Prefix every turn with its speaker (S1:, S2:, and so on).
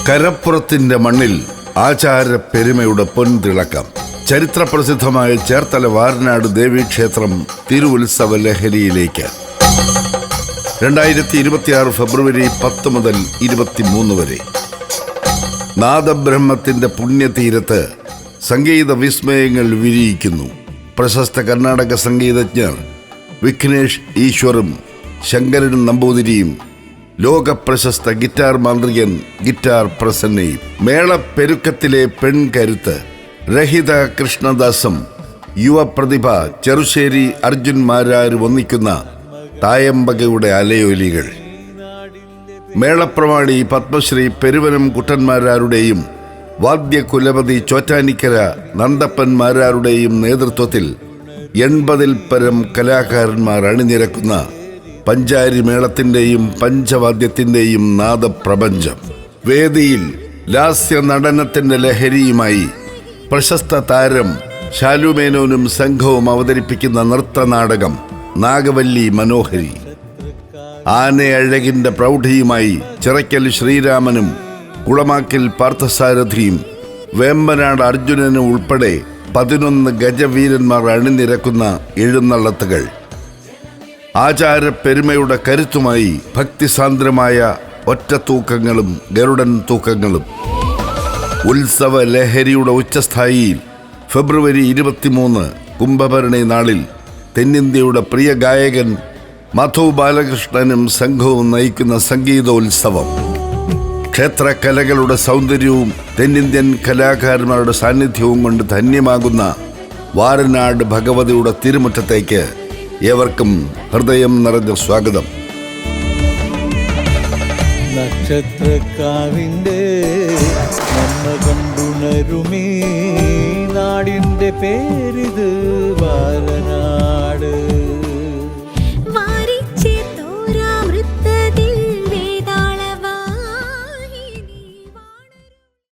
S1: കരപ്പുറത്തിന്റെ മണ്ണിൽ ആചാര പെരുമയുടെ പൊൻതിളക്കം. ചരിത്രപ്രസിദ്ധമായ ചേർത്തല വാരനാട് ദേവീക്ഷേത്രം തിരുവുത്സവ ലഹരിയിലേക്ക്. 2026 ഫെബ്രുവരി 10 മുതൽ 23 വരെ നാദബ്രഹ്മത്തിന്റെ പുണ്യതീരത്ത് സംഗീത വിസ്മയങ്ങൾ വിരിയിക്കുന്നു. പ്രശസ്ത കർണാടക സംഗീതജ്ഞർ വിഘ്നേഷ് ഈശ്വറും ശങ്കരൻ നമ്പൂതിരിയും ലോകപ്രശസ്ത ഗിറ്റാർ മാന്ത്രികൻ ഗിറ്റാർ പ്രസന്നയും മേളപ്പെരുക്കത്തിലെ പെൺകരുത്ത് രഹിത കൃഷ്ണദാസും യുവപ്രതിഭ ചെറുശ്ശേരി അർജുൻ മാരാരും ഒന്നിക്കുന്ന തായമ്പകയുടെ അലയൊലികൾ. മേളപ്രമാണി പത്മശ്രീ പെരുവനം കുട്ടന്മാരാരുടെയും വാദ്യകുലപതി ചോറ്റാനിക്കര നന്ദപ്പന്മാരാരുടെയും നേതൃത്വത്തിൽ 80-ൽ പരം കലാകാരന്മാർ അണിനിരക്കുന്ന പഞ്ചാരി മേളത്തിന്റെയും പഞ്ചവാദ്യത്തിന്റെയും നാദപ്രപഞ്ചം. വേദിയിൽ ലാസ്യ നടനത്തിന്റെ ലഹരിയുമായി പ്രശസ്ത താരം ശാലുമേനോനും സംഘവും അവതരിപ്പിക്കുന്ന നൃത്തനാടകം നാഗവല്ലി മനോഹരി. ആനയഴകിന്റെ പ്രൗഢിയുമായി ചിറയ്ക്കൽ ശ്രീരാമനും കുളമാക്കിൽ പാർത്ഥസാരഥിയും വേമ്പനാട് അർജുനനും ഉൾപ്പെടെ 11 ഗജവീരന്മാർ അണിനിരക്കുന്ന എഴുന്നള്ളത്തുകൾ. ആചാര പെരുമയുടെ കരുത്തുമായി ഭക്തിസാന്ദ്രമായ ഒറ്റത്തൂക്കങ്ങളും ഗരുഡൻ തൂക്കങ്ങളും. ഉത്സവ ലഹരിയുടെ ഉച്ചസ്ഥായിയിൽ ഫെബ്രുവരി 23 കുംഭഭരണി നാളിൽ തെന്നിന്ത്യയുടെ പ്രിയ ഗായകൻ മധു ബാലകൃഷ്ണനും സംഘവും നയിക്കുന്ന സംഗീതോത്സവം. ക്ഷേത്രകലകളുടെ സൗന്ദര്യവും തെന്നിന്ത്യൻ കലാകാരന്മാരുടെ സാന്നിധ്യവും കൊണ്ട് ധന്യമാകുന്ന വാരനാട് ഭഗവതിയുടെ തിരുമുറ്റത്തേക്ക് ഏവർക്കും ഹൃദയം നിറഞ്ഞ സ്വാഗതം.
S2: നക്ഷത്രക്കാവിൻ്റെ നന്മ കണ്ടുണരുമേ നാടിൻ്റെ പേരിത് വാര